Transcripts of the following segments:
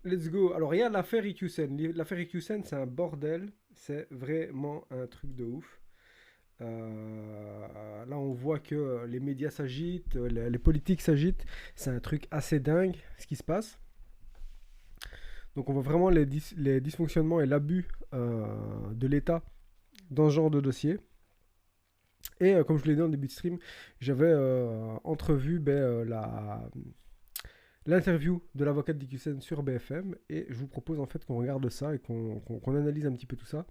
Let's go. Alors, il y a l'affaire IQSEN. L'affaire IQSEN, c'est un bordel. C'est vraiment un truc de ouf. Là, on voit que les médias s'agitent, les politiques s'agitent. C'est un truc assez dingue ce qui se passe. Donc, on voit vraiment les dysfonctionnements et l'abus de l'État dans ce genre de dossier. Et comme je vous l'ai dit en début de stream, j'avais entrevu l'interview de l'avocate d'IQSEN sur BFM. Et je vous propose en fait qu'on regarde ça et qu'on analyse un petit peu tout ça.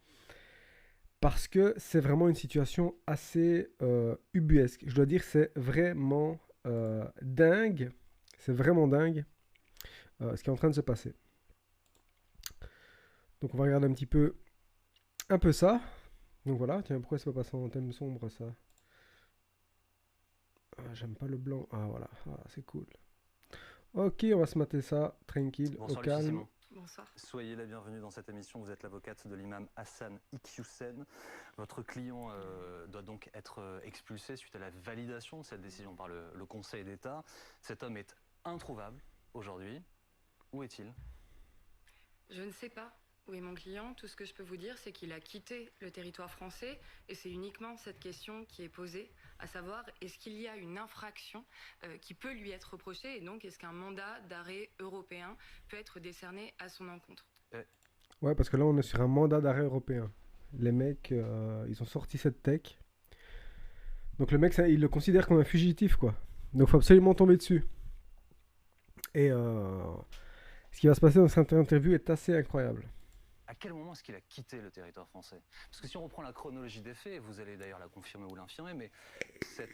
Parce que c'est vraiment une situation assez ubuesque. Je dois dire, c'est vraiment dingue. C'est vraiment dingue ce qui est en train de se passer. Donc on va regarder un peu ça. Donc voilà, tiens, pourquoi c'est pas passé en thème sombre ça? Ah, j'aime pas le blanc. Ah voilà, ah, c'est cool. Ok, on va se mater ça, tranquille, au Bonsoir Lucie calme. Simon. Bonsoir. Soyez la bienvenue dans cette émission. Vous êtes l'avocate de l'imam Hassan Iqiyoussen. Votre client doit donc être expulsé suite à la validation de cette décision par le Conseil d'État. Cet homme est introuvable aujourd'hui. Où est-il? Je ne sais pas où est mon client. Tout ce que je peux vous dire, c'est qu'il a quitté le territoire français et c'est uniquement cette question qui est posée, à savoir est-ce qu'il y a une infraction qui peut lui être reprochée et donc est-ce qu'un mandat d'arrêt européen peut être décerné à son encontre. Ouais, parce que là on est sur un mandat d'arrêt européen. Les mecs, ils ont sorti cette tech. Donc le mec, ça, il le considère comme un fugitif, quoi. Donc faut absolument tomber dessus. Et ce qui va se passer dans cette interview est assez incroyable. À quel moment est-ce qu'il a quitté le territoire français? Parce que si on reprend la chronologie des faits, vous allez d'ailleurs la confirmer ou l'infirmer, mais cet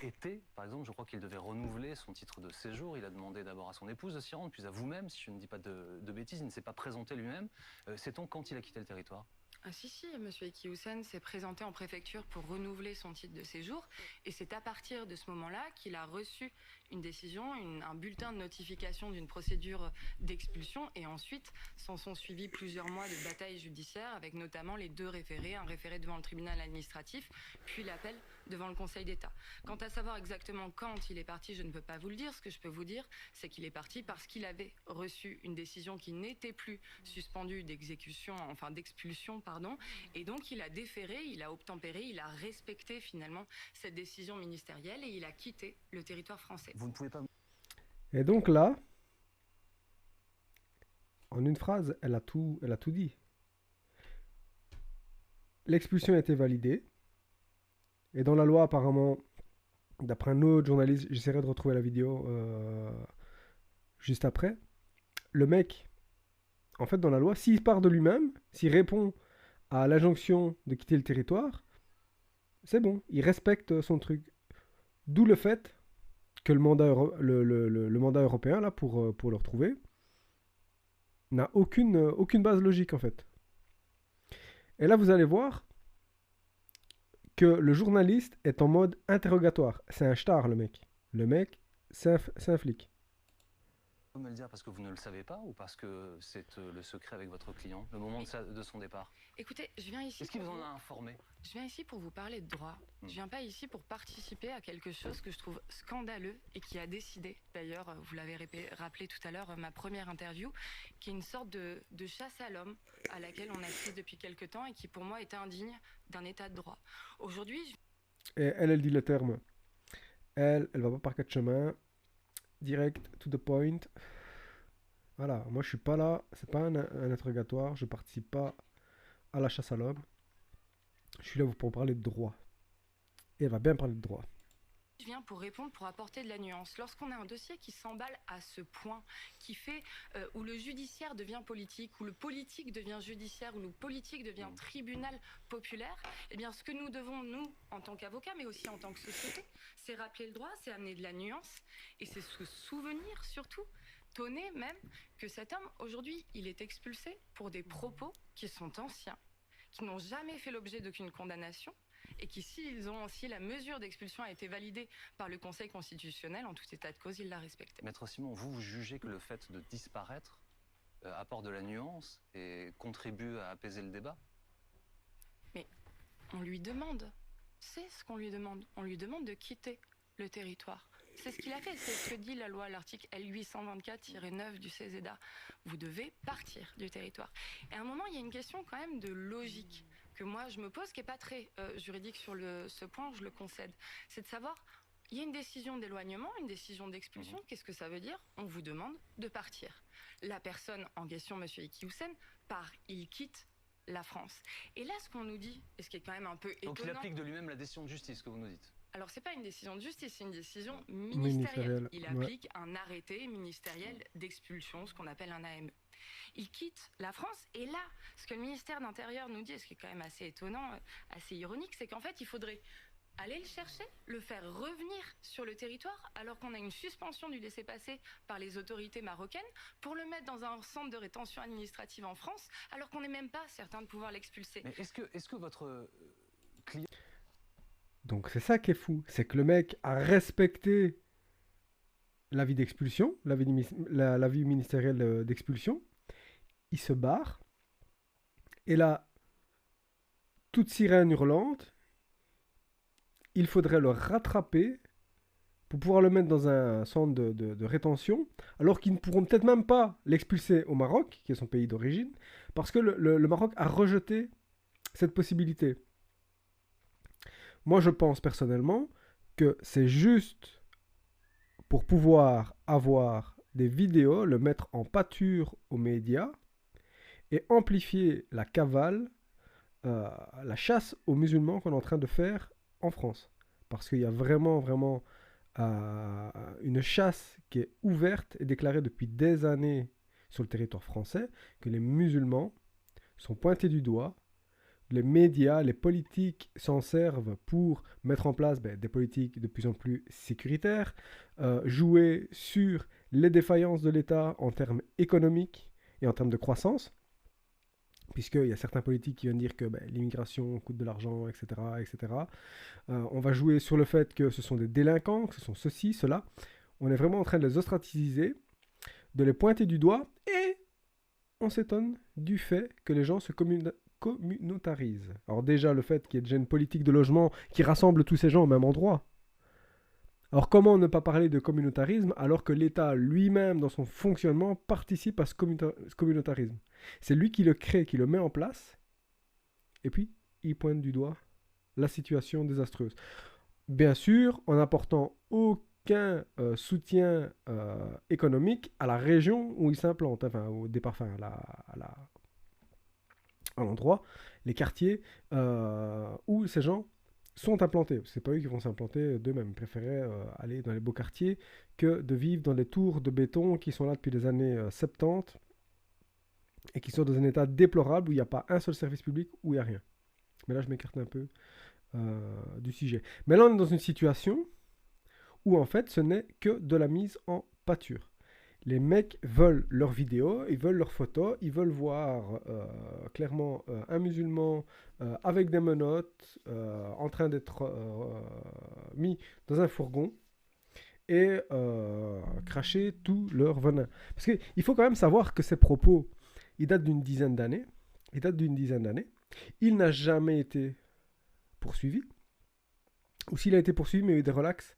été, par exemple, je crois qu'il devait renouveler son titre de séjour. Il a demandé d'abord à son épouse de s'y rendre, puis à vous-même, si je ne dis pas de bêtises, il ne s'est pas présenté lui-même. Sait-on quand il a quitté le territoire? Ah si, monsieur Iqiyoussen s'est présenté en préfecture pour renouveler son titre de séjour et c'est à partir de ce moment-là qu'il a reçu une décision, un bulletin de notification d'une procédure d'expulsion et ensuite s'en sont suivis plusieurs mois de bataille judiciaire avec notamment les deux référés, un référé devant le tribunal administratif puis l'appel devant le Conseil d'État. Quant à savoir exactement quand il est parti, je ne peux pas vous le dire. Ce que je peux vous dire, c'est qu'il est parti parce qu'il avait reçu une décision qui n'était plus suspendue d'exécution, enfin d'expulsion, pardon, et donc il a déféré, il a obtempéré, il a respecté finalement cette décision ministérielle et il a quitté le territoire français. Vous ne pouvez pas... Et donc là, en une phrase, elle a tout dit. L'expulsion a été validée. Et dans la loi, apparemment, d'après un autre journaliste, j'essaierai de retrouver la vidéo juste après. Le mec, en fait, dans la loi, s'il part de lui-même, s'il répond à l'injonction de quitter le territoire, c'est bon, il respecte son truc. D'où le fait que le mandat européen, là, pour le retrouver, n'a aucune base logique, en fait. Et là, vous allez voir que le journaliste est en mode interrogatoire. C'est un star, le mec. Le mec, c'est un flic. me le dire parce que vous ne le savez pas ou parce que c'est le secret avec votre client, le moment de son départ? Écoutez, je viens ici. Est-ce qu'il vous en a informé? Je viens ici pour vous parler de droit. Je viens pas ici pour participer à quelque chose que je trouve scandaleux et qui a décidé, d'ailleurs, vous l'avez rappelé tout à l'heure, ma première interview, qui est une sorte de chasse à l'homme à laquelle on assiste depuis quelque temps et qui pour moi est indigne d'un état de droit. Aujourd'hui, Et elle dit le terme. Elle va pas par quatre chemins. Direct, to the point. Voilà, moi je suis pas là, c'est pas un interrogatoire, je participe pas à la chasse à l'homme. Je suis là pour parler de droit. Et elle va bien parler de droit. je viens pour répondre, pour apporter de la nuance. Lorsqu'on a un dossier qui s'emballe à ce point, qui fait où le judiciaire devient politique, où le politique devient judiciaire, où le politique devient tribunal populaire, eh bien ce que nous devons, nous, en tant qu'avocats, mais aussi en tant que société, c'est rappeler le droit, c'est amener de la nuance, et c'est se souvenir surtout, tonner même, que cet homme, aujourd'hui, il est expulsé pour des propos qui sont anciens, qui n'ont jamais fait l'objet d'aucune condamnation, et qui, si la mesure d'expulsion a été validée par le Conseil constitutionnel, en tout état de cause, il l'a respectée. Maître Simon, vous jugez que le fait de disparaître apporte de la nuance et contribue à apaiser le débat? Mais on lui demande, c'est ce qu'on lui demande. On lui demande de quitter le territoire. C'est ce qu'il a fait, c'est ce que dit la loi, l'article L824-9 du CESEDA. Vous devez partir du territoire. Et à un moment, il y a une question quand même de logique que moi je me pose, qui n'est pas très juridique sur ce point, je le concède. C'est de savoir, il y a une décision d'éloignement, une décision d'expulsion, qu'est-ce que ça veut dire? On vous demande de partir. La personne en question, M. Eki Houssen, part, il quitte la France. Et là, ce qu'on nous dit, et ce qui est quand même un peu étonnant... Donc il applique de lui-même la décision de justice que vous nous dites. Alors, c'est pas une décision de justice, c'est une décision ministérielle. Il applique un arrêté ministériel d'expulsion, ce qu'on appelle un AME. Il quitte la France, et là, ce que le ministère de l'Intérieur nous dit, et ce qui est quand même assez étonnant, assez ironique, c'est qu'en fait, il faudrait aller le chercher, le faire revenir sur le territoire, alors qu'on a une suspension du laissez-passer par les autorités marocaines, pour le mettre dans un centre de rétention administrative en France, alors qu'on n'est même pas certain de pouvoir l'expulser. Mais est-ce que votre client... Donc c'est ça qui est fou, c'est que le mec a respecté l'avis d'expulsion, l'avis ministériel d'expulsion, il se barre, et là, toute sirène hurlante, il faudrait le rattraper pour pouvoir le mettre dans un centre de rétention, alors qu'ils ne pourront peut-être même pas l'expulser au Maroc, qui est son pays d'origine, parce que le Maroc a rejeté cette possibilité. Moi, je pense personnellement que c'est juste pour pouvoir avoir des vidéos, le mettre en pâture aux médias et amplifier la cavale, la chasse aux musulmans qu'on est en train de faire en France. Parce qu'il y a vraiment une chasse qui est ouverte et déclarée depuis des années sur le territoire français, que les musulmans sont pointés du doigt. Les médias, les politiques s'en servent pour mettre en place des politiques de plus en plus sécuritaires, jouer sur les défaillances de l'État en termes économiques et en termes de croissance, puisqu'il y a certains politiques qui viennent dire que l'immigration coûte de l'argent, etc. etc. On va jouer sur le fait que ce sont des délinquants, que ce sont ceci, cela. On est vraiment en train de les ostratiser, de les pointer du doigt, et on s'étonne du fait que les gens se communautarisent. Alors déjà, le fait qu'il y ait déjà une politique de logement qui rassemble tous ces gens au même endroit. Alors comment ne pas parler de communautarisme alors que l'État lui-même, dans son fonctionnement, participe à ce communautarisme? C'est lui qui le crée, qui le met en place, et puis il pointe du doigt la situation désastreuse. Bien sûr, en n'apportant aucun soutien économique à la région où il s'implante, enfin au départ, enfin à l'endroit, les quartiers où ces gens sont implantés. C'est pas eux qui vont s'implanter d'eux-mêmes. Ils préféraient aller dans les beaux quartiers que de vivre dans des tours de béton qui sont là depuis les années 70 et qui sont dans un état déplorable où il n'y a pas un seul service public, où il n'y a rien. Mais là, je m'écarte un peu du sujet. Mais là, on est dans une situation où, en fait, ce n'est que de la mise en pâture. Les mecs veulent leurs vidéos, ils veulent leurs photos, ils veulent voir clairement un musulman avec des menottes en train d'être mis dans un fourgon et cracher tout leur venin. Parce qu'il faut quand même savoir que ces propos, ils datent d'une dizaine d'années. Il n'a jamais été poursuivi. Ou s'il a été poursuivi, mais il y a eu des relax.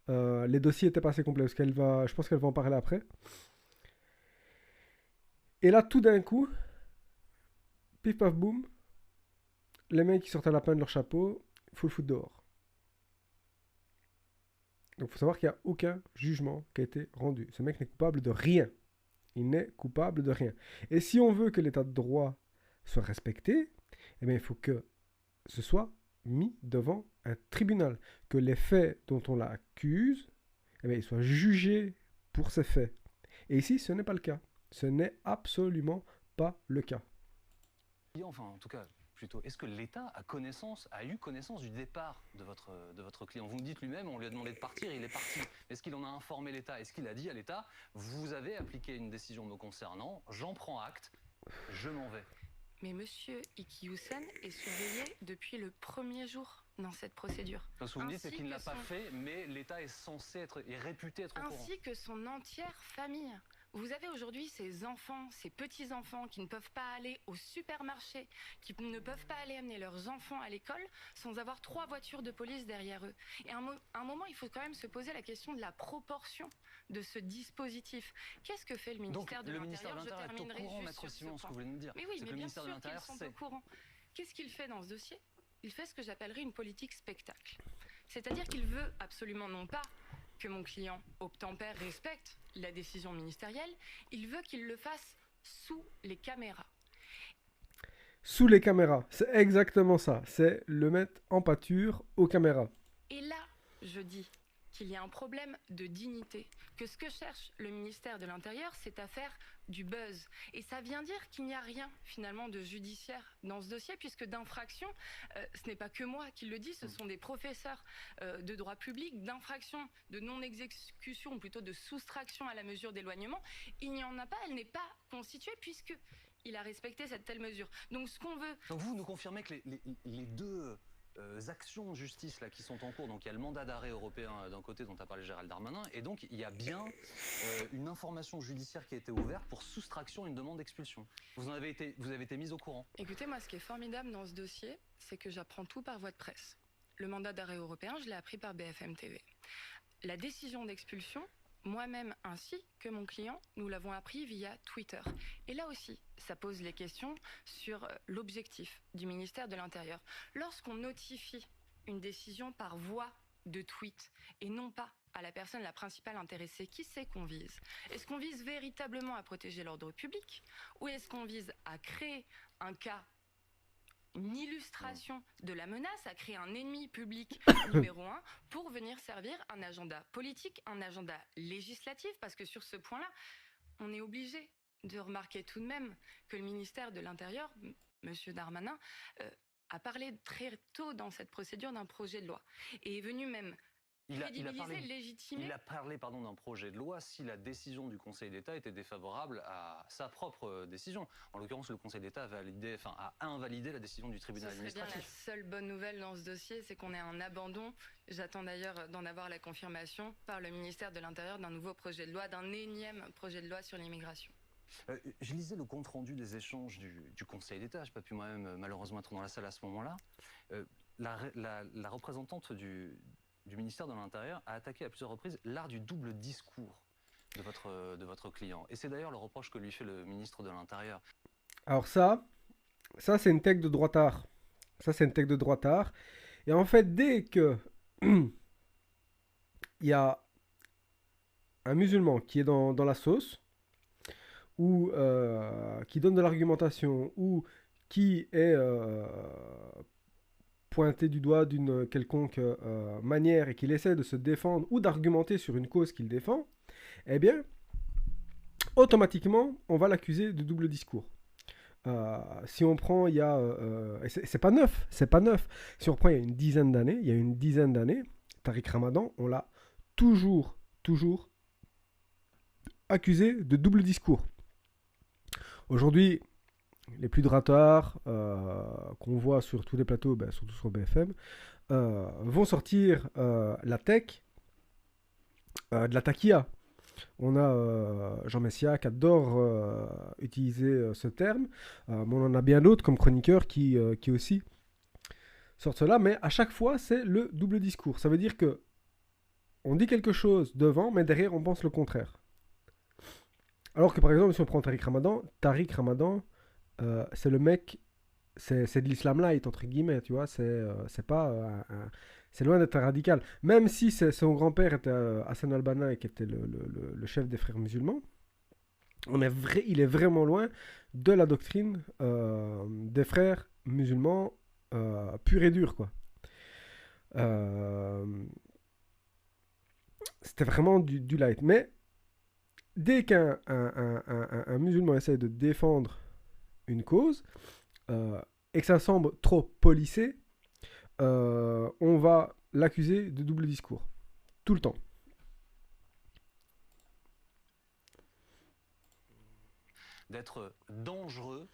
Les dossiers étaient pas assez complets, je pense qu'elle va en parler après. Et là, tout d'un coup, pif paf boum, les mecs qui sortent à la peine de leur chapeau, il faut le foutre dehors. Donc il faut savoir qu'il n'y a aucun jugement qui a été rendu. Ce mec n'est coupable de rien. Il n'est coupable de rien. Et si on veut que l'état de droit soit respecté, eh bien, il faut que ce soit mis devant un tribunal, que les faits dont on l'accuse, eh bien, ils soient jugés pour ces faits. Et ici, ce n'est pas le cas. Ce n'est absolument pas le cas. Enfin, en tout cas, plutôt, est-ce que l'État a eu connaissance du départ de votre client? Vous me dites lui-même, on lui a demandé de partir, il est parti. Est-ce qu'il en a informé l'État? Est-ce qu'il a dit à l'État, vous avez appliqué une décision me concernant, j'en prends acte, je m'en vais? Mais monsieur Eki Houssen est surveillé depuis le premier jour dans cette procédure. Ce que vous me dites, c'est qu'il ne l'a pas fait, mais l'État est réputé être au courant. Ainsi que son entière famille. Vous avez aujourd'hui ces enfants, ces petits-enfants qui ne peuvent pas aller au supermarché, qui ne peuvent pas aller amener leurs enfants à l'école sans avoir 3 voitures de police derrière eux. Et à un moment, il faut quand même se poser la question de la proportion de ce dispositif. Qu'est-ce que fait le ministère de le ministère l'Intérieur? de l'Intérieur est au courant, Maître Simon, ce que vous voulez nous dire. Mais oui, C'est mais que le bien ministère de sûr qu'ils l'Intérieur sont sait. au courant. Qu'est-ce qu'il fait dans ce dossier? Il fait ce que j'appellerais une politique spectacle. C'est-à-dire qu'il veut absolument non pas que mon client obtempère, respecte la décision ministérielle, il veut qu'il le fasse sous les caméras. Sous les caméras, c'est exactement ça. C'est le mettre en pâture aux caméras. Et là, je dis qu'il y a un problème de dignité, que ce que cherche le ministère de l'Intérieur, c'est à faire du buzz. Et ça vient dire qu'il n'y a rien finalement de judiciaire dans ce dossier, puisque d'infraction, ce n'est pas que moi qui le dis, ce sont des professeurs de droit public, d'infraction, de non-exécution, ou plutôt de soustraction à la mesure d'éloignement. Il n'y en a pas, elle n'est pas constituée, puisque il a respecté cette telle mesure. Donc ce qu'on veut... Donc vous nous confirmez que les deux actions de justice là, qui sont en cours, donc il y a le mandat d'arrêt européen d'un côté dont a parlé Gérald Darmanin, et donc il y a bien une information judiciaire qui a été ouverte pour soustraction à une demande d'expulsion. Vous avez été mis au courant. Écoutez, moi ce qui est formidable dans ce dossier, c'est que j'apprends tout par voie de presse. Le mandat d'arrêt européen, je l'ai appris par BFM TV. La décision d'expulsion, moi-même ainsi que mon client, nous l'avons appris via Twitter. Et là aussi, ça pose les questions sur l'objectif du ministère de l'Intérieur. Lorsqu'on notifie une décision par voie de tweet et non pas à la personne la principale intéressée, qui c'est qu'on vise? Est-ce qu'on vise véritablement à protéger l'ordre public ou est-ce qu'on vise à créer un cas, une illustration de la menace, à créer un ennemi public numéro 1 pour venir servir un agenda politique, un agenda législatif? Parce que sur ce point-là, on est obligé de remarquer tout de même que le ministère de l'Intérieur, Monsieur Darmanin, a parlé très tôt dans cette procédure d'un projet de loi et est venu même crédibiliser, légitimer. Il a parlé d'un projet de loi si la décision du Conseil d'État était défavorable à sa propre décision. En l'occurrence, le Conseil d'État a invalidé la décision du tribunal administratif. Bien, la seule bonne nouvelle dans ce dossier, c'est qu'on est en abandon. J'attends d'ailleurs d'en avoir la confirmation par le ministère de l'Intérieur d'un nouveau projet de loi, d'un énième projet de loi sur l'immigration. Je lisais le compte-rendu des échanges du Conseil d'État. Je n'ai pas pu moi-même malheureusement être dans la salle à ce moment-là. La représentante du ministère de l'Intérieur a attaqué à plusieurs reprises l'art du double discours de votre client. Et c'est d'ailleurs le reproche que lui fait le ministre de l'Intérieur. Alors ça c'est une tech de droitard. Ça, c'est une tech de droitard. Et en fait, dès que il y a un musulman qui est dans la sauce, ou qui donne de l'argumentation, ou qui est pointé du doigt d'une quelconque manière et qu'il essaie de se défendre ou d'argumenter sur une cause qu'il défend, eh bien, automatiquement, on va l'accuser de double discours. Si on prend, il y a... c'est pas neuf, c'est pas neuf. Si on reprend il y a une dizaine d'années, Tariq Ramadan, on l'a toujours accusé de double discours. Aujourd'hui, les plus dratares qu'on voit sur tous les plateaux, surtout sur BFM, vont sortir la tech de la taquilla. On a Jean Messia qui adore utiliser ce terme, mais on en a bien d'autres comme chroniqueurs qui aussi sortent cela, mais à chaque fois c'est le double discours. Ça veut dire que on dit quelque chose devant, mais derrière on pense le contraire. Alors que par exemple si on prend Tariq Ramadan, c'est le mec, c'est de l'islam light entre guillemets, tu vois, c'est pas c'est loin d'être radical. Même si son grand-père était Hassan al-Banna et qui était le chef des frères musulmans, il est vraiment loin de la doctrine des frères musulmans pur et dur, quoi. C'était vraiment du light. Mais dès qu'un musulman essaie de défendre une cause et que ça semble trop policé, on va l'accuser de double discours. Tout le temps. D'être dangereux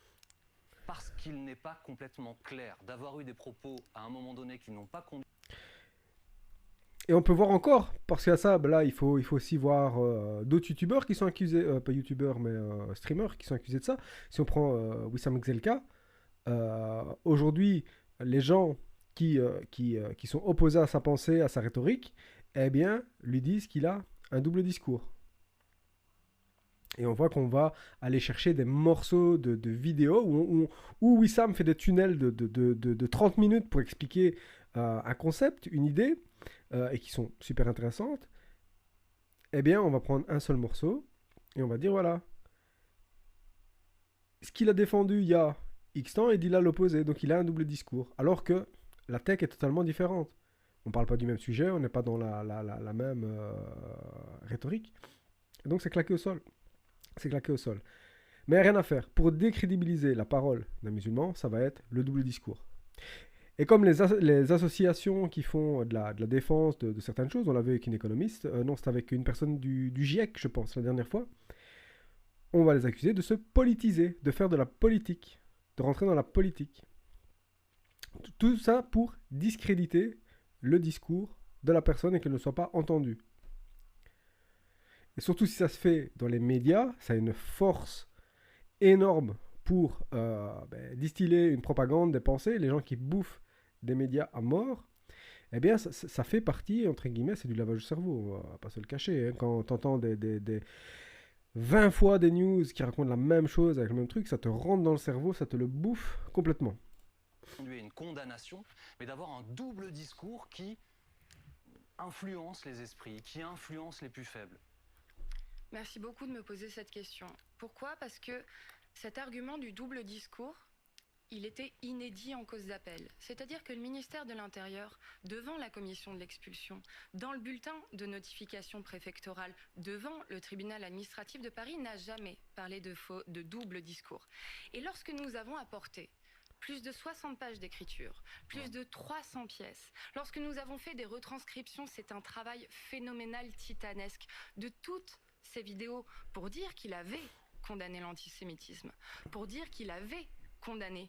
parce qu'il n'est pas complètement clair, d'avoir eu des propos à un moment donné qui n'ont pas conduit. Et on peut voir encore, parce qu'à ça, ben là, il faut aussi voir d'autres youtubeurs qui sont accusés, pas youtubeurs, mais streamers qui sont accusés de ça. Si on prend Wissam Gzelka, aujourd'hui, les gens qui sont opposés à sa pensée, à sa rhétorique, eh bien, lui disent qu'il a un double discours. Et on voit qu'on va aller chercher des morceaux de vidéos où Wissam fait des tunnels de 30 minutes pour expliquer un concept, une idée, et qui sont super intéressantes. Eh bien, on va prendre un seul morceau et on va dire voilà, ce qu'il a défendu il y a X temps, il dit là l'opposé, donc il a un double discours. Alors que la tech est totalement différente. On ne parle pas du même sujet, on n'est pas dans la même rhétorique. Et donc c'est claqué au sol. C'est claqué au sol. Mais rien à faire. Pour décrédibiliser la parole d'un musulman, ça va être le double discours. Et comme les associations qui font de la défense de certaines choses, on l'avait avec une économiste, non, c'était avec une personne du GIEC, je pense, la dernière fois, on va les accuser de se politiser, de faire de la politique, de rentrer dans la politique. Tout ça pour discréditer le discours de la personne et qu'elle ne soit pas entendue. Et surtout si ça se fait dans les médias, ça a une force énorme pour distiller une propagande, des pensées. Les gens qui bouffent des médias à mort, eh bien ça fait partie, entre guillemets, c'est du lavage de cerveau, on va pas se le cacher. Hein. Quand tu entends des 20 fois des news qui racontent la même chose avec le même truc, ça te rentre dans le cerveau, ça te le bouffe complètement. Conduire une condamnation, mais d'avoir un double discours qui influence les esprits, qui influence les plus faibles. Merci beaucoup de me poser cette question. Pourquoi ? Parce que cet argument du double discours, il était inédit en cause d'appel. C'est-à-dire que le ministère de l'Intérieur, devant la commission de l'expulsion, dans le bulletin de notification préfectorale, devant le tribunal administratif de Paris, n'a jamais parlé de double discours. Et lorsque nous avons apporté plus de 60 pages d'écriture, plus de 300 pièces. Lorsque nous avons fait des retranscriptions, c'est un travail phénoménal, titanesque, de toutes ces vidéos pour dire qu'il avait condamné l'antisémitisme, pour dire qu'il avait condamné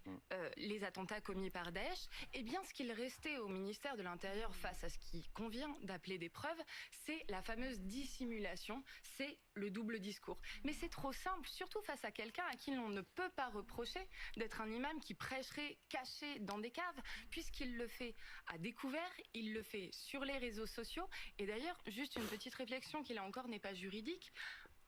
les attentats commis par Daesh, eh bien ce qu'il restait au ministère de l'Intérieur face à ce qui convient d'appeler des preuves, c'est la fameuse dissimulation, c'est le double discours. Mais c'est trop simple, surtout face à quelqu'un à qui l'on ne peut pas reprocher d'être un imam qui prêcherait caché dans des caves, puisqu'il le fait à découvert, il le fait sur les réseaux sociaux. Et d'ailleurs, juste une petite réflexion qui là encore n'est pas juridique,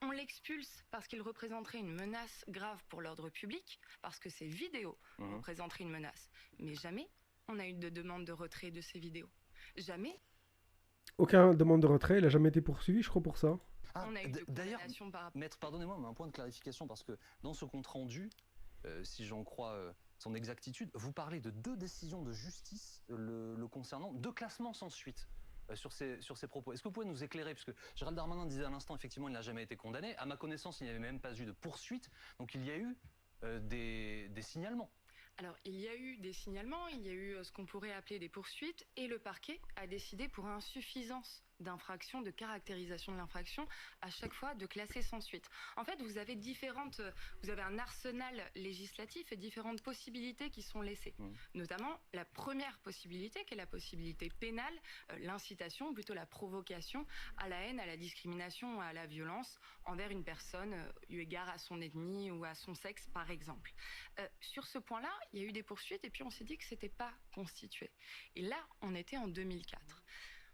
on l'expulse parce qu'il représenterait une menace grave pour l'ordre public, parce que ces vidéos représenteraient une menace. Mais jamais on n'a eu de demande de retrait de ces vidéos. Jamais. Aucune demande de retrait, il n'a jamais été poursuivi, je crois, pour ça. Ah, on a eu de d'ailleurs, condamnation par rapport. maître, pardonnez-moi, mais un point de clarification, parce que dans ce compte-rendu, si j'en crois son exactitude, vous parlez de 2 décisions de justice le concernant, 2 classements sans suite. Sur ces propos. Est-ce que vous pouvez nous éclairer, puisque Gérald Darmanin disait à l'instant, effectivement, il n'a jamais été condamné. À ma connaissance, il n'y avait même pas eu de poursuite. Donc il y a eu des signalements. Alors, il y a eu des signalements, il y a eu ce qu'on pourrait appeler des poursuites, et le parquet a décidé pour insuffisance d'infraction, de caractérisation de l'infraction, à chaque fois de classer sans suite. En fait, vous avez un arsenal législatif et différentes possibilités qui sont laissées. Notamment, la première possibilité, qui est la possibilité pénale, l'incitation, ou plutôt la provocation à la haine, à la discrimination, à la violence envers une personne, eu égard à son ethnie ou à son sexe, par exemple. Sur ce point-là, il y a eu des poursuites et puis on s'est dit que c'était pas constitué. Et là, on était en 2004.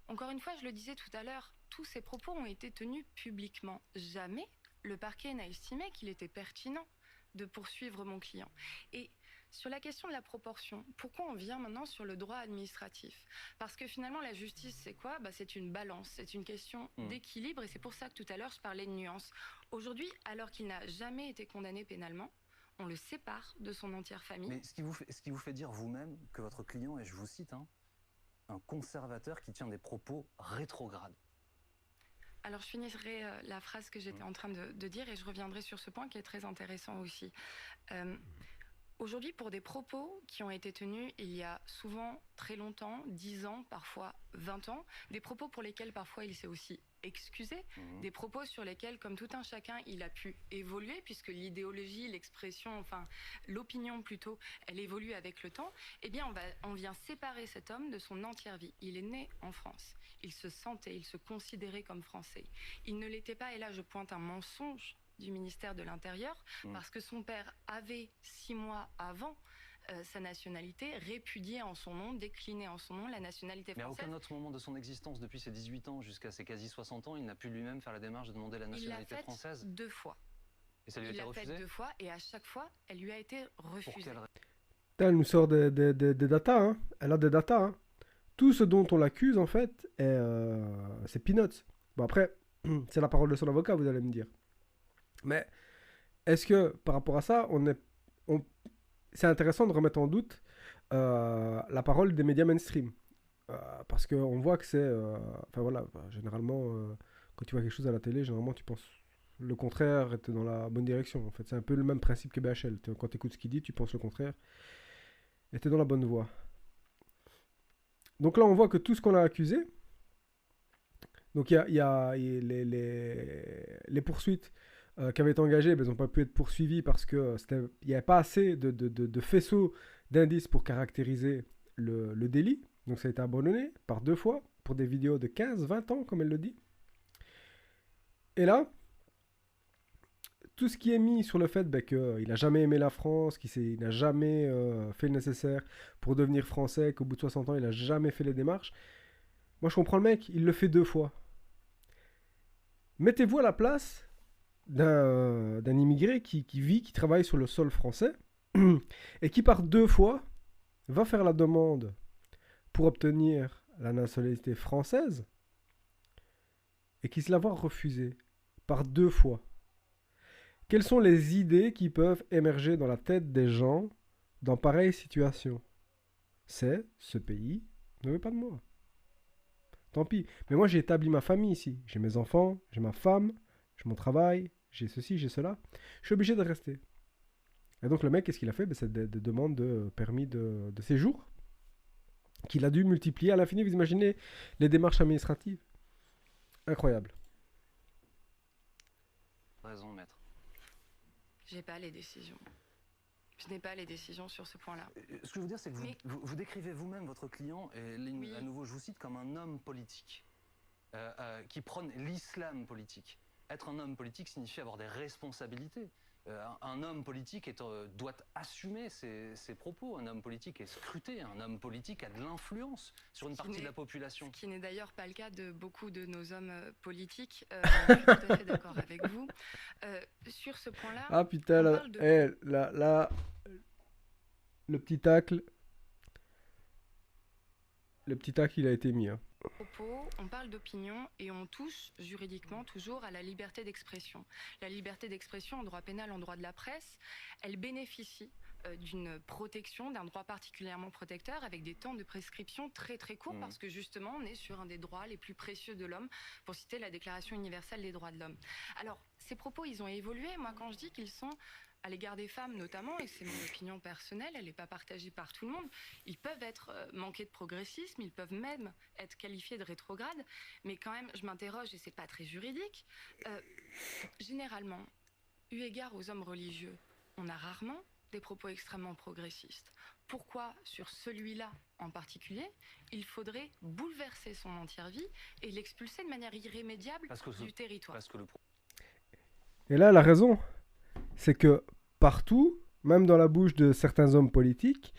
Encore une fois, je le disais tout à l'heure, tous ces propos ont été tenus publiquement. Jamais le parquet n'a estimé qu'il était pertinent de poursuivre mon client. Et sur la question de la proportion, pourquoi on vient maintenant sur le droit administratif ? Parce que finalement, la justice, c'est quoi ? C'est une balance, c'est une question d'équilibre, et c'est pour ça que tout à l'heure, je parlais de nuances. Aujourd'hui, alors qu'il n'a jamais été condamné pénalement, on le sépare de son entière famille. Mais ce qui vous fait dire vous-même que votre client, et je vous cite, un conservateur qui tient des propos rétrogrades. Alors je finirai la phrase que j'étais en train de dire et je reviendrai sur ce point qui est très intéressant aussi. Aujourd'hui, pour des propos qui ont été tenus il y a souvent très longtemps, 10 ans, parfois 20 ans, des propos pour lesquels parfois il s'est aussi excusé, des propos sur lesquels, comme tout un chacun, il a pu évoluer, puisque l'idéologie, l'expression, enfin l'opinion plutôt, elle évolue avec le temps, eh bien on vient séparer cet homme de son entière vie. Il est né en France, il se sentait, il se considérait comme français. Il ne l'était pas, et là je pointe un mensonge du ministère de l'Intérieur, parce que son père avait 6 mois avant sa nationalité répudié en son nom, décliné en son nom la nationalité Mais à française. aucun autre moment de son existence, depuis ses 18 ans jusqu'à ses quasi 60 ans, il n'a pu lui-même faire la démarche de demander la Il l'a nationalité faite française. 2 fois. Et ça lui a Il été l'a faite refusé 2 fois, et à chaque fois, elle lui a été Pour refusée. quelle raison? Elle nous sort des datas, hein. Elle a des datas, hein. Tout ce dont on l'accuse, en fait, c'est peanuts. Bon, après, c'est la parole de son avocat, vous allez me dire. Mais est-ce que, par rapport à ça, c'est intéressant de remettre en doute la parole des médias mainstream. Parce qu'on voit que c'est... Enfin voilà, généralement, quand tu vois quelque chose à la télé, généralement tu penses le contraire et t'es dans la bonne direction. En fait, c'est un peu le même principe que BHL. Quand tu écoutes ce qu'il dit, tu penses le contraire et t'es dans la bonne voie. Donc là, on voit que tout ce qu'on a accusé, donc il y a les poursuites qui avaient été engagées, ben, elles n'ont pas pu être poursuivies parce qu'il n'y avait pas assez de faisceaux d'indices pour caractériser le délit. Donc ça a été abandonné par 2 fois pour des vidéos de 15-20 ans, comme elle le dit. Et là, tout ce qui est mis sur le fait ben, qu'il n'a jamais aimé la France, qu'il n'a jamais fait le nécessaire pour devenir français, qu'au bout de 60 ans, il n'a jamais fait les démarches. Moi, je comprends le mec, il le fait 2 fois. Mettez-vous à la place d'un immigré qui vit, qui travaille sur le sol français et qui, par 2 fois, va faire la demande pour obtenir la nationalité française et qui se la voit refuser par 2 fois. Quelles sont les idées qui peuvent émerger dans la tête des gens dans pareille situation? C'est ce pays ne veut pas de moi. Tant pis. Mais moi, j'ai établi ma famille ici. J'ai mes enfants, j'ai ma femme, j'ai mon travail, j'ai ceci, j'ai cela. Je suis obligé de rester. Et donc, le mec, qu'est-ce qu'il a fait? C'est des demandes de permis de séjour qu'il a dû multiplier à l'infini. Vous imaginez les démarches administratives? Incroyable. Raison, maître. J'ai pas les décisions. Je n'ai pas les décisions sur ce point-là. Ce que je veux dire, c'est que Mais- vous décrivez vous-même votre client, et Oui. à nouveau, je vous cite, comme un homme politique, qui prône l'islam politique. Être un homme politique signifie avoir des responsabilités. Un homme politique doit assumer ses propos. Un homme politique est scruté. Un homme politique a de l'influence sur une partie de la population. Ce qui n'est d'ailleurs pas le cas de beaucoup de nos hommes politiques. Je suis tout à fait d'accord avec vous. Sur ce point-là, Ah putain, on là, parle de- là, le petit tacle. Le petit tacle, il a été mis. Hein. propos, on parle d'opinion et on touche juridiquement toujours à la liberté d'expression. La liberté d'expression en droit pénal, en droit de la presse, elle bénéficie d'une protection, d'un droit particulièrement protecteur avec des temps de prescription très très courts parce que justement on est sur un des droits les plus précieux de l'homme, pour citer la Déclaration universelle des droits de l'homme. Alors ces propos ils ont évolué, moi quand je dis qu'ils sont à l'égard des femmes notamment, et c'est mon opinion personnelle, elle n'est pas partagée par tout le monde, ils peuvent être manqués de progressisme, ils peuvent même être qualifiés de rétrogrades, mais quand même je m'interroge et c'est pas très juridique. Généralement, eu égard aux hommes religieux, on a rarement des propos extrêmement progressistes. Pourquoi, sur celui-là en particulier, il faudrait bouleverser son entière vie et l'expulser de manière irrémédiable du territoire? Parce que Et là, elle a raison. C'est que partout, même dans la bouche de certains hommes politiques,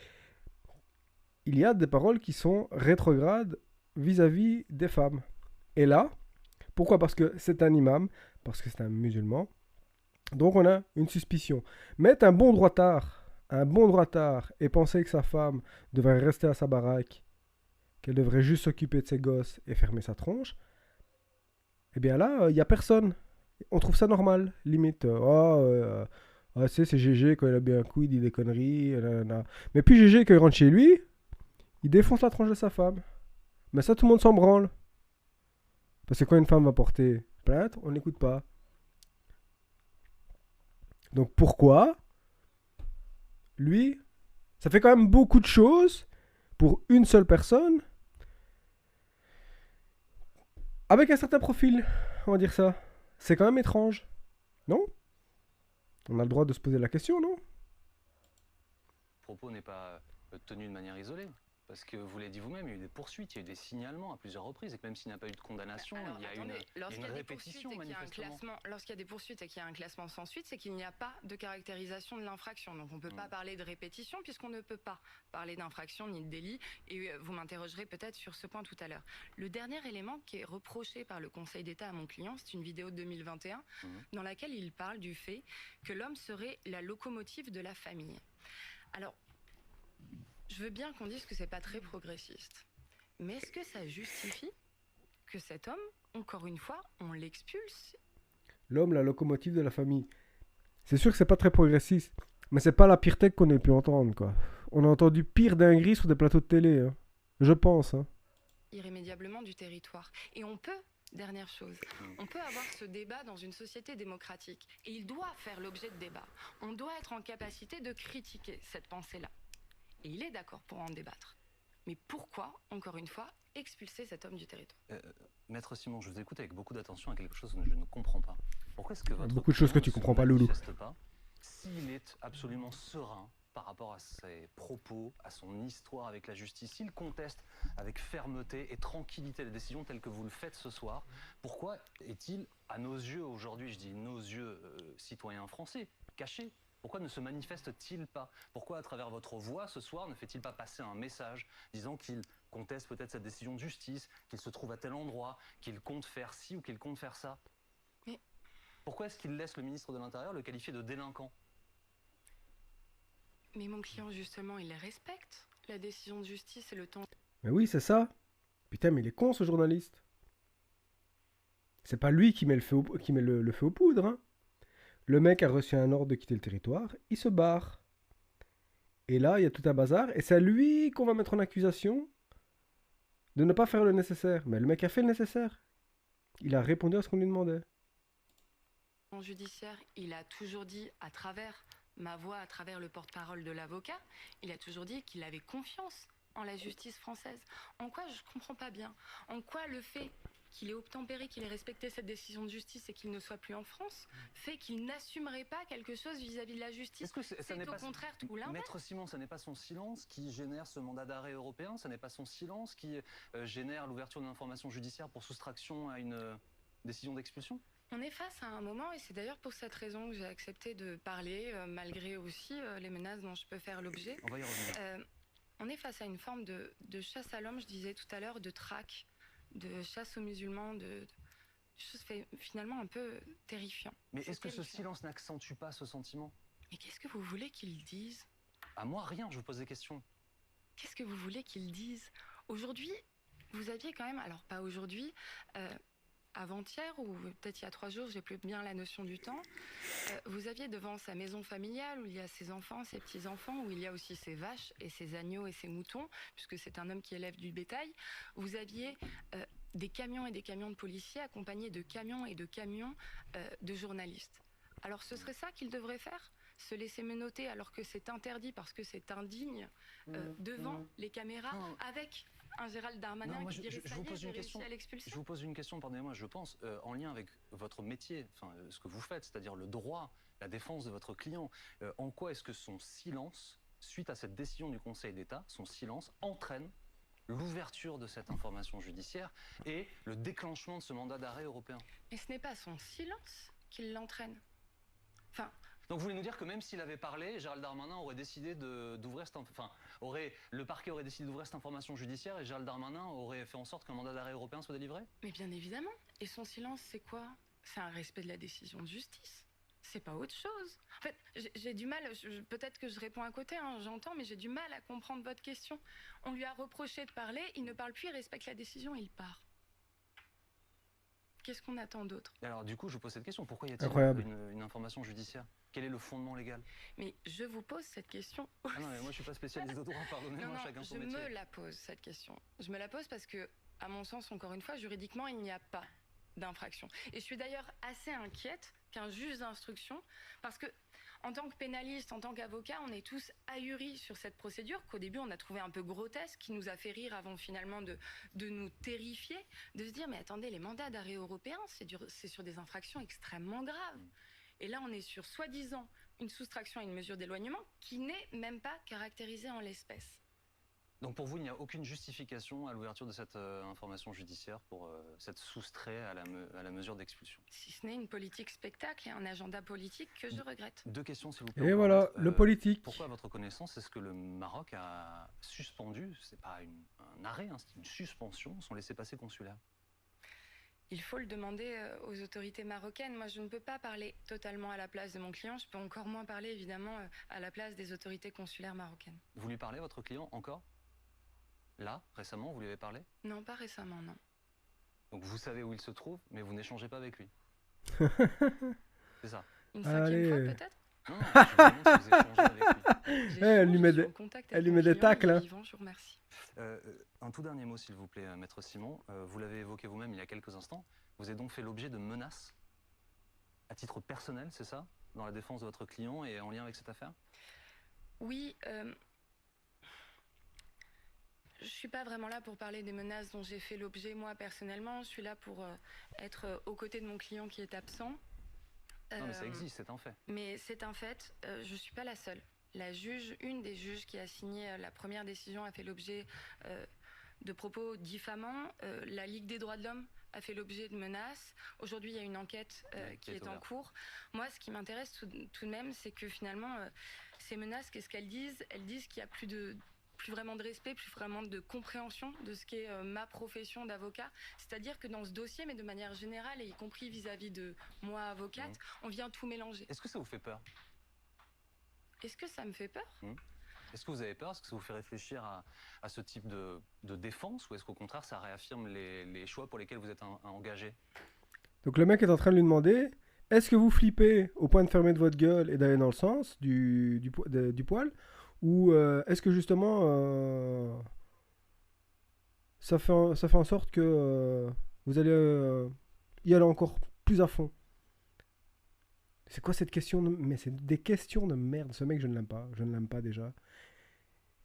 il y a des paroles qui sont rétrogrades vis-à-vis des femmes. Et là, pourquoi? Parce que c'est un imam, parce que c'est un musulman. Donc on a une suspicion. Mettre un bon droitard et penser que sa femme devrait rester à sa baraque, qu'elle devrait juste s'occuper de ses gosses et fermer sa tronche, eh bien là, il n'y a personne. On trouve ça normal, limite. C'est GG, quand il a bien un coup, il dit des conneries. Nanana. Mais puis GG, quand il rentre chez lui, il défonce la tronche de sa femme. Mais ça, tout le monde s'en branle. Parce que quand une femme va porter plainte, on n'écoute pas. Donc pourquoi lui, ça fait quand même beaucoup de choses pour une seule personne, avec un certain profil, on va dire ça. C'est quand même étrange, non? On a le droit de se poser la question, non? Le propos n'est pas tenu de manière isolée. Parce que vous l'avez dit vous-même, il y a eu des poursuites, il y a eu des signalements à plusieurs reprises, et que même s'il n'y a pas eu de condamnation, Alors, il y a attendez, lorsqu'il y une a des répétition poursuites et qu'il y a un manifestement. classement, lorsqu'il y a des poursuites et qu'il y a un classement sans suite, c'est qu'il n'y a pas de caractérisation de l'infraction. Donc on ne peut pas parler de répétition puisqu'on ne peut pas parler d'infraction ni de délit. Et vous m'interrogerez peut-être sur ce point tout à l'heure. Le dernier élément qui est reproché par le Conseil d'État à mon client, c'est une vidéo de 2021 dans laquelle il parle du fait que l'homme serait la locomotive de la famille. Alors, je veux bien qu'on dise que c'est pas très progressiste. Mais est-ce que ça justifie que cet homme, encore une fois, on l'expulse? L'homme, la locomotive de la famille. C'est sûr que c'est pas très progressiste, mais c'est pas la pire tech qu'on ait pu entendre, quoi. On a entendu pire dingueries sur des plateaux de télé, hein. Je pense, hein. Irrémédiablement du territoire. Et on peut, dernière chose, on peut avoir ce débat dans une société démocratique. Et il doit faire l'objet de débat. On doit être en capacité de critiquer cette pensée-là. Et il est d'accord pour en débattre. Mais pourquoi, encore une fois, expulser cet homme du territoire? Maître Simon, je vous écoute avec beaucoup d'attention à quelque chose que je ne comprends pas. Pourquoi est-ce que votre Beaucoup de choses que tu comprends pas, Loulou. S'il est absolument serein par rapport à ses propos, à son histoire avec la justice, s'il conteste avec fermeté et tranquillité les décisions telles que vous le faites ce soir, pourquoi est-il, à nos yeux aujourd'hui, je dis nos yeux citoyens français, caché? Pourquoi ne se manifeste-t-il pas? Pourquoi, à travers votre voix, ce soir, ne fait-il pas passer un message disant qu'il conteste peut-être cette décision de justice, qu'il se trouve à tel endroit, qu'il compte faire ci ou qu'il compte faire ça? Mais pourquoi est-ce qu'il laisse le ministre de l'Intérieur le qualifier de délinquant? Mais mon client, justement, il respecte la décision de justice et le temps. Mais oui, c'est ça. Putain, mais il est con, ce journaliste. C'est pas lui qui met le feu, le feu aux poudres, hein. Le mec a reçu un ordre de quitter le territoire, il se barre. Et là, il y a tout un bazar, et c'est à lui qu'on va mettre en accusation de ne pas faire le nécessaire. Mais le mec a fait le nécessaire. Il a répondu à ce qu'on lui demandait. En judiciaire, il a toujours dit, à travers ma voix, à travers le porte-parole de l'avocat, il a toujours dit qu'il avait confiance en la justice française. En quoi je comprends pas bien? En quoi le fait qu'il ait obtempéré, qu'il ait respecté cette décision de justice et qu'il ne soit plus en France, fait qu'il n'assumerait pas quelque chose vis-à-vis de la justice? Est-ce que ça n'est au pas contraire tout l'inverse. Maître Simon, ça n'est pas son silence qui génère ce mandat d'arrêt européen? Ça n'est pas son silence qui génère l'ouverture d'une information judiciaire pour soustraction à une décision d'expulsion? On est face à un moment, et c'est d'ailleurs pour cette raison que j'ai accepté de parler, malgré aussi les menaces dont je peux faire l'objet. On va y revenir. On est face à une forme de chasse à l'homme, je disais tout à l'heure, de traque, de chasse aux musulmans, de choses finalement un peu terrifiant. Mais est-ce que ce silence n'accentue pas ce sentiment? Mais qu'est-ce que vous voulez qu'ils disent? À moi, rien, je vous pose des questions. Qu'est-ce que vous voulez qu'ils disent? Aujourd'hui, vous aviez quand même, alors pas aujourd'hui, avant-hier ou peut-être il y a 3 jours, j'ai plus bien la notion du temps, vous aviez devant sa maison familiale où il y a ses enfants, ses petits-enfants, où il y a aussi ses vaches et ses agneaux et ses moutons, puisque c'est un homme qui élève du bétail, vous aviez des camions et des camions de policiers accompagnés de camions et de camions de journalistes. Alors ce serait ça qu'il devrait faire? Se laisser menotter alors que c'est interdit parce que c'est indigne devant les caméras avec un Gérald Darmanin qui dirait ça y est, j'ai réussi à l'expulser. Je vous pose une question, pardonnez-moi, je pense, en lien avec votre métier, enfin ce que vous faites, c'est-à-dire le droit, la défense de votre client. En quoi est-ce que son silence, suite à cette décision du Conseil d'État, son silence entraîne l'ouverture de cette information judiciaire et le déclenchement de ce mandat d'arrêt européen? Mais ce n'est pas son silence qui l'entraîne. Enfin... Donc vous voulez nous dire que même s'il avait parlé, Gérald Darmanin aurait décidé d'ouvrir cette... Enfin, le parquet aurait décidé d'ouvrir cette information judiciaire et Gérald Darmanin aurait fait en sorte qu'un mandat d'arrêt européen soit délivré? Mais bien évidemment. Et son silence, c'est quoi? C'est un respect de la décision de justice. C'est pas autre chose. En fait, j'ai du mal, peut-être que je réponds à côté, hein, j'entends, mais j'ai du mal à comprendre votre question. On lui a reproché de parler, il ne parle plus, il respecte la décision, il part. Qu'est-ce qu'on attend d'autre? Alors du coup, je vous pose cette question. Pourquoi y a-t-il une information judiciaire? Quel est le fondement légal? Mais je vous pose cette question aussi. Ah non, mais moi je suis pas spécialiste de droit, pardonnez-moi, chacun son métier. Je me la pose cette question. Je me la pose parce que, à mon sens, encore une fois, juridiquement, il n'y a pas d'infraction. Et je suis d'ailleurs assez inquiète qu'un juge d'instruction, parce que en tant que pénaliste, en tant qu'avocat, on est tous ahuris sur cette procédure qu'au début on a trouvé un peu grotesque, qui nous a fait rire avant finalement de nous terrifier, de se dire mais attendez, les mandats d'arrêt européens, c'est sur des infractions extrêmement graves. Et là on est sur soi-disant une soustraction à une mesure d'éloignement qui n'est même pas caractérisée en l'espèce. Donc pour vous, il n'y a aucune justification à l'ouverture de cette information judiciaire pour s'être soustrait à la mesure d'expulsion. Si ce n'est une politique spectacle et un agenda politique que je regrette. Deux questions, s'il vous plaît. Et voilà, le politique. Pourquoi, à votre connaissance, est-ce que le Maroc a suspendu, c'est pas un arrêt, hein, c'est une suspension, son laissez-passer consulaire? Il faut le demander aux autorités marocaines. Moi, je ne peux pas parler totalement à la place de mon client. Je peux encore moins parler, évidemment, à la place des autorités consulaires marocaines. Vous lui parlez, votre client, encore? Là, récemment, vous lui avez parlé? Non, pas récemment, non. Donc vous savez où il se trouve, mais vous n'échangez pas avec lui. C'est ça. Une cinquième fois, peut-être? Non, je vous demande si vous échangez avec lui. Elle lui met des tacles. Hein. Vivant, je vous remercie. Un tout dernier mot, s'il vous plaît, maître Simon. Vous l'avez évoqué vous-même il y a quelques instants. Vous avez donc fait l'objet de menaces à titre personnel, c'est ça? Dans la défense de votre client et en lien avec cette affaire? Oui. Je ne suis pas vraiment là pour parler des menaces dont j'ai fait l'objet moi personnellement. Je suis là pour être aux côtés de mon client qui est absent. Non mais ça existe, c'est un fait. Mais c'est un fait, je ne suis pas la seule. Une des juges qui a signé la première décision a fait l'objet de propos diffamants. La Ligue des droits de l'homme a fait l'objet de menaces. Aujourd'hui, il y a une enquête qui est en cours. Moi, ce qui m'intéresse tout de même, c'est que finalement, ces menaces, qu'est-ce qu'elles disent? Elles disent qu'il n'y a plus vraiment de respect, plus vraiment de compréhension de ce qu'est ma profession d'avocat. C'est-à-dire que dans ce dossier, mais de manière générale, et y compris vis-à-vis de moi, avocate, on vient tout mélanger. Est-ce que ça vous fait peur? Est-ce que ça me fait peur? Est-ce que vous avez peur? Est-ce que ça vous fait réfléchir à ce type de défense? Ou est-ce qu'au contraire, ça réaffirme les choix pour lesquels vous êtes engagé? Donc le mec est en train de lui demander, est-ce que vous flippez au point de fermer de votre gueule et d'aller dans le sens du poil? Ou est-ce que justement ça fait en sorte que vous allez y aller encore plus à fond? C'est quoi cette question Mais c'est des questions de merde. Ce mec, je ne l'aime pas. Je ne l'aime pas déjà.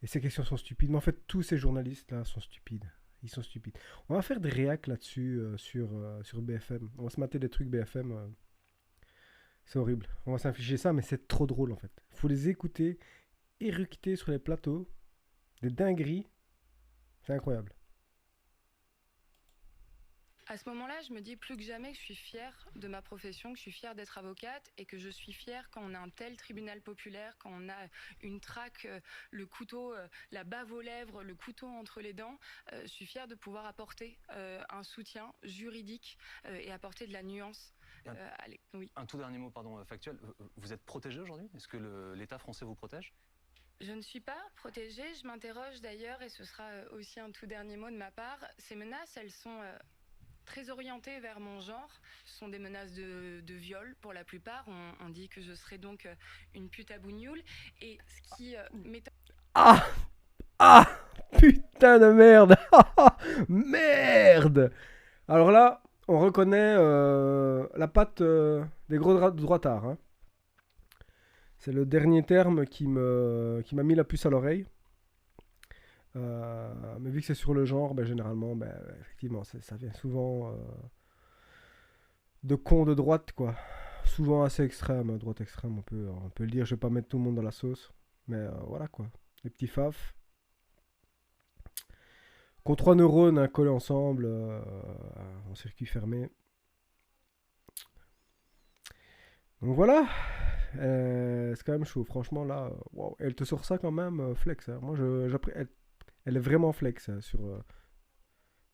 Et ces questions sont stupides. Mais en fait, tous ces journalistes-là sont stupides. Ils sont stupides. On va faire des réacs là-dessus sur BFM. On va se mater des trucs BFM. C'est horrible. On va s'infliger ça, mais c'est trop drôle en fait. Il faut les écouter, éructer sur les plateaux. Des dingueries. C'est incroyable. À ce moment-là, je me dis plus que jamais que je suis fière de ma profession, que je suis fière d'être avocate et que je suis fière quand on a un tel tribunal populaire, quand on a une traque, le couteau, la bave aux lèvres, le couteau entre les dents. Je suis fière de pouvoir apporter un soutien juridique et apporter de la nuance. Oui. Un tout dernier mot, pardon, factuel. Vous êtes protégé aujourd'hui? Est-ce que l'État français vous protège? Je ne suis pas protégée. Je m'interroge d'ailleurs, et ce sera aussi un tout dernier mot de ma part. Ces menaces, elles sont très orientées vers mon genre. Ce sont des menaces de viol pour la plupart. On dit que je serais donc une pute à bougnoule. Et ce qui m'étonne... Ah putain de merde. Merde. Alors là, on reconnaît la patte des gros droitards. Hein. C'est le dernier terme qui m'a mis la puce à l'oreille. Mais vu que c'est sur le genre, généralement, effectivement, ça vient souvent de cons de droite, quoi. Souvent assez extrême, droite extrême, on peut le dire. Je vais pas mettre tout le monde dans la sauce. Mais voilà, quoi. Les petits faf. Qu'on 3 neurones collés ensemble en circuit fermé. Donc voilà. C'est quand même chaud, franchement là. Wow. Elle te sort ça quand même flex. Hein. Moi, elle est vraiment flex sur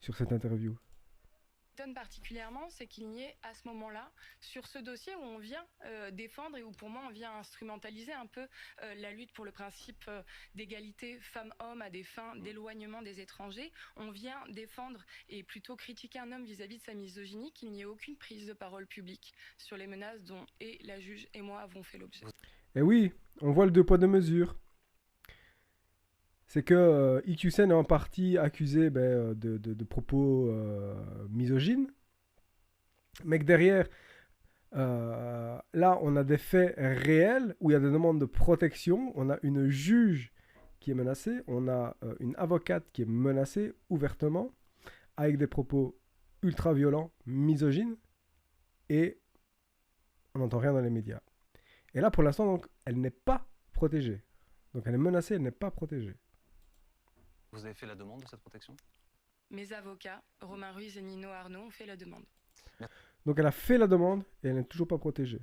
cette interview. Particulièrement, c'est qu'il n'y ait à ce moment-là, sur ce dossier où on vient défendre et où pour moi on vient instrumentaliser un peu la lutte pour le principe d'égalité femmes-hommes à des fins d'éloignement des étrangers, on vient défendre et plutôt critiquer un homme vis-à-vis de sa misogynie, qu'il n'y ait aucune prise de parole publique sur les menaces dont et la juge et moi avons fait l'objet. Et oui, on voit le 2 poids 2 mesures. C'est que IQCN est en partie accusé de propos misogynes. Mais que derrière, là, on a des faits réels où il y a des demandes de protection. On a une juge qui est menacée. On a une avocate qui est menacée ouvertement avec des propos ultra violents, misogynes. Et on n'entend rien dans les médias. Et là, pour l'instant, donc, elle n'est pas protégée. Donc, elle est menacée, elle n'est pas protégée. Vous avez fait la demande de cette protection? Mes avocats, Romain Ruiz et Nino Arnaud, ont fait la demande. Donc, elle a fait la demande et elle n'est toujours pas protégée.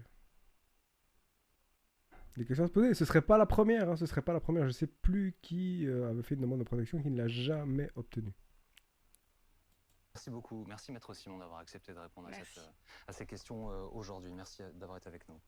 Des questions à se poser. Ce serait pas la première. Hein, ce serait pas la première. Je sais plus qui avait fait une demande de protection qui ne l'a jamais obtenue. Merci beaucoup. Merci Maître Simon d'avoir accepté de répondre Merci. à ces questions aujourd'hui. Merci d'avoir été avec nous.